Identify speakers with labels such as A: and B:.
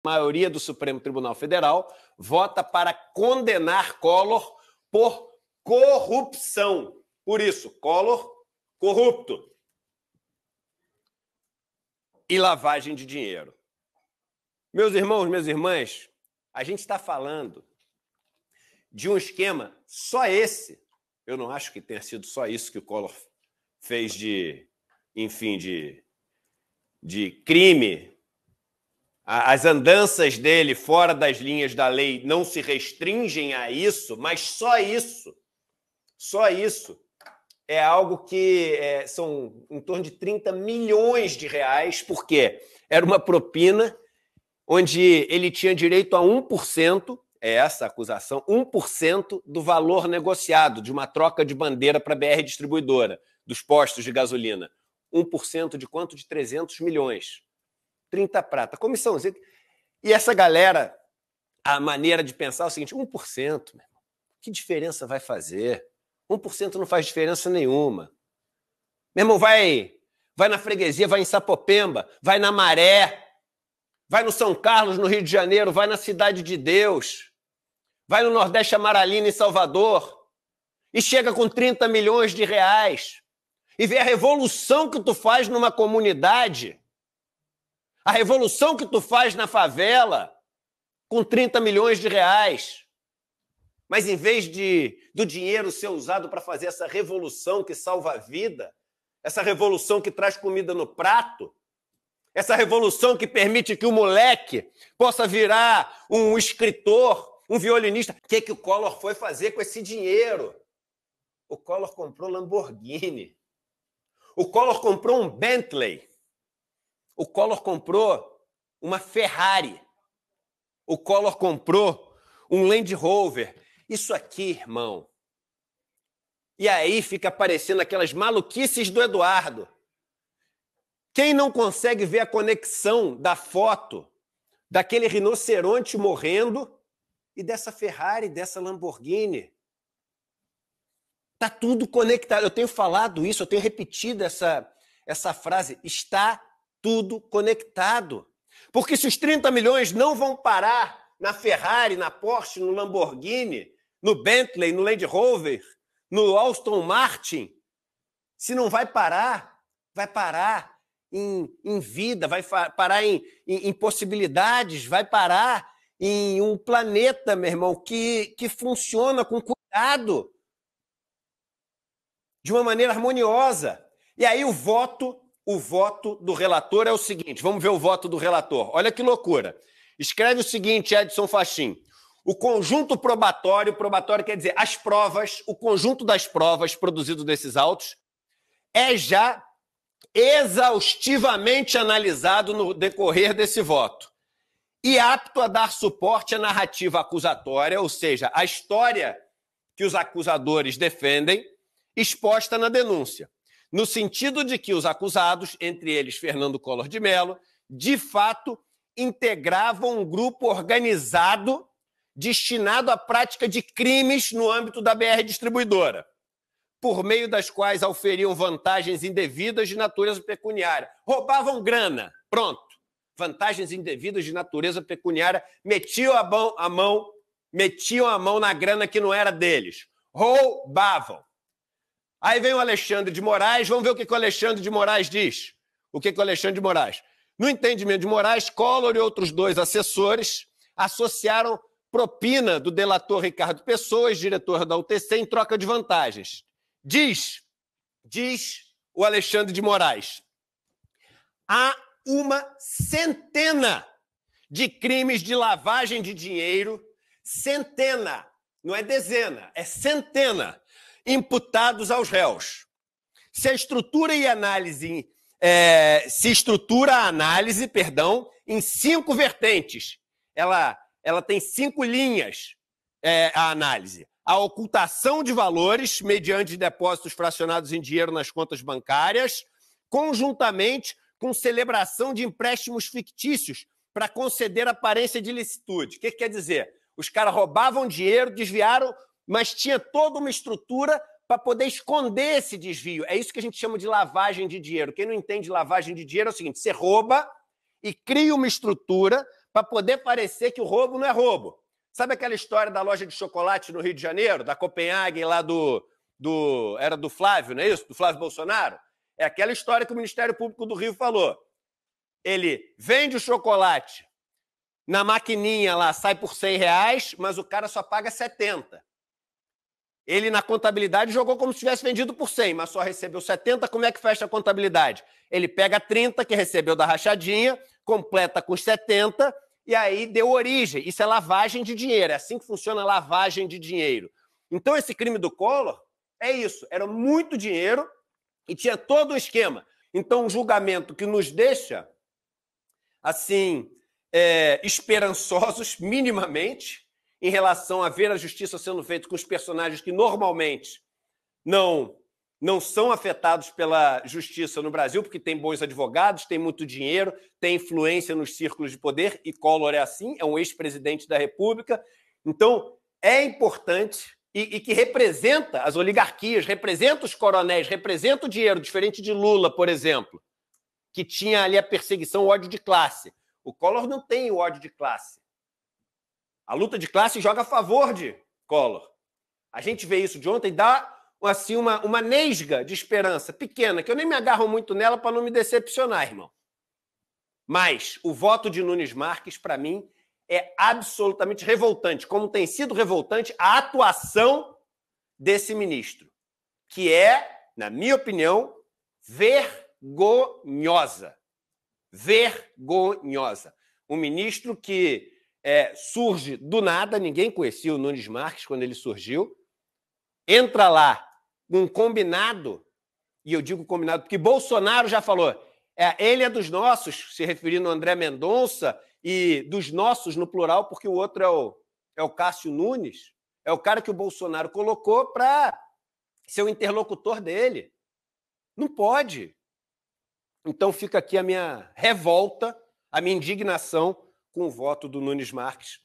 A: maioria do Supremo Tribunal Federal vota para condenar Collor por corrupção. Por isso, Collor corrupto. E lavagem de dinheiro. Meus irmãos, minhas irmãs, a gente está falando de um esquema, só esse. Eu não acho que tenha sido só isso que o Collor fez de crime. As andanças dele fora das linhas da lei não se restringem a isso, mas só isso é algo que são em torno de 30 milhões de reais, porque era uma propina onde ele tinha direito a 1%, é essa a acusação, 1% do valor negociado de uma troca de bandeira para a BR Distribuidora, dos postos de gasolina. 1% de quanto? De 300 milhões. 30 prata. Comissãozinha. E essa galera, a maneira de pensar é o seguinte, 1%, meu irmão, que diferença vai fazer? 1% não faz diferença nenhuma. Meu irmão, vai na freguesia, vai em Sapopemba, vai na Maré, vai no São Carlos, no Rio de Janeiro, vai na Cidade de Deus, vai no Nordeste Amaralina, em Salvador, e chega com 30 milhões de reais e vê a revolução que tu faz numa comunidade, a revolução que tu faz na favela com 30 milhões de reais. Mas em vez do dinheiro ser usado para fazer essa revolução que salva a vida, essa revolução que traz comida no prato, essa revolução que permite que o moleque possa virar um escritor, um violinista. O que o Collor foi fazer com esse dinheiro? O Collor comprou Lamborghini. O Collor comprou um Bentley. O Collor comprou uma Ferrari. O Collor comprou um Land Rover. Isso aqui, irmão. E aí fica aparecendo aquelas maluquices do Eduardo. Quem não consegue ver a conexão da foto daquele rinoceronte morrendo e dessa Ferrari, dessa Lamborghini? Está tudo conectado. Eu tenho falado isso, eu tenho repetido essa frase. Está tudo conectado. Porque se os 30 milhões não vão parar na Ferrari, na Porsche, no Lamborghini, no Bentley, no Land Rover, no Aston Martin, se não vai parar, vai parar em vida, vai parar em possibilidades, vai parar em um planeta, meu irmão, que funciona com cuidado, de uma maneira harmoniosa. E aí o voto do relator é o seguinte, vamos ver o voto do relator. Olha que loucura. Escreve o seguinte, Edson Fachin. O conjunto probatório quer dizer as provas, o conjunto das provas produzido desses autos é já exaustivamente analisado no decorrer desse voto e apto a dar suporte à narrativa acusatória, ou seja, a história que os acusadores defendem, exposta na denúncia, no sentido de que os acusados, entre eles Fernando Collor de Mello, de fato integravam um grupo organizado destinado à prática de crimes no âmbito da BR Distribuidora, por meio das quais auferiam vantagens indevidas de natureza pecuniária. Roubavam grana, pronto. Vantagens indevidas de natureza pecuniária, metiam a mão na grana que não era deles. Roubavam. Aí vem o Alexandre de Moraes, vamos ver o que o Alexandre de Moraes diz. O que o Alexandre de Moraes? No entendimento de Moraes, Collor e outros 2 assessores associaram propina do delator Ricardo Pessoas, diretor da UTC, em troca de vantagens. Diz o Alexandre de Moraes, há uma centena de crimes de lavagem de dinheiro, centena, não é dezena, é centena, imputados aos réus. Se estrutura a análise, em 5 vertentes. Ela tem 5 linhas, a análise. A ocultação de valores mediante depósitos fracionados em dinheiro nas contas bancárias, conjuntamente com celebração de empréstimos fictícios para conceder aparência de ilicitude. O que quer dizer? Os caras roubavam dinheiro, desviaram, mas tinha toda uma estrutura para poder esconder esse desvio. É isso que a gente chama de lavagem de dinheiro. Quem não entende lavagem de dinheiro é o seguinte, você rouba e cria uma estrutura para poder parecer que o roubo não é roubo. Sabe aquela história da loja de chocolate no Rio de Janeiro, da Copenhagen, lá era do Flávio, não é isso? Do Flávio Bolsonaro? É aquela história que o Ministério Público do Rio falou. Ele vende o chocolate na maquininha lá, sai por R$100, mas o cara só paga 70. Ele, na contabilidade, jogou como se tivesse vendido por 100, mas só recebeu 70. Como é que fecha a contabilidade? Ele pega 30, que recebeu da rachadinha, completa com os 70, e aí deu origem. Isso é lavagem de dinheiro. É assim que funciona a lavagem de dinheiro. Então, esse crime do Collor é isso. Era muito dinheiro e tinha todo o esquema. Então, um julgamento que nos deixa, assim, esperançosos, minimamente, em relação a ver a justiça sendo feita com os personagens que normalmente não são afetados pela justiça no Brasil, porque tem bons advogados, tem muito dinheiro, tem influência nos círculos de poder, e Collor é assim, é um ex-presidente da República. Então, é importante e que representa as oligarquias, representa os coronéis, representa o dinheiro, diferente de Lula, por exemplo, que tinha ali a perseguição, o ódio de classe. O Collor não tem o ódio de classe. A luta de classe joga a favor de Collor. A gente vê isso de ontem, dá assim, uma nesga de esperança pequena, que eu nem me agarro muito nela para não me decepcionar, irmão. Mas o voto de Nunes Marques, para mim, é absolutamente revoltante, como tem sido revoltante a atuação desse ministro, que é, na minha opinião, vergonhosa. Vergonhosa. Um ministro que surge do nada, ninguém conhecia o Nunes Marques quando ele surgiu, entra lá um combinado, e eu digo combinado porque Bolsonaro já falou, ele é dos nossos, se referindo a André Mendonça, e dos nossos no plural, porque o outro é o Cássio Nunes, é o cara que o Bolsonaro colocou para ser o interlocutor dele. Não pode. Então fica aqui a minha revolta, a minha indignação com o voto do Nunes Marques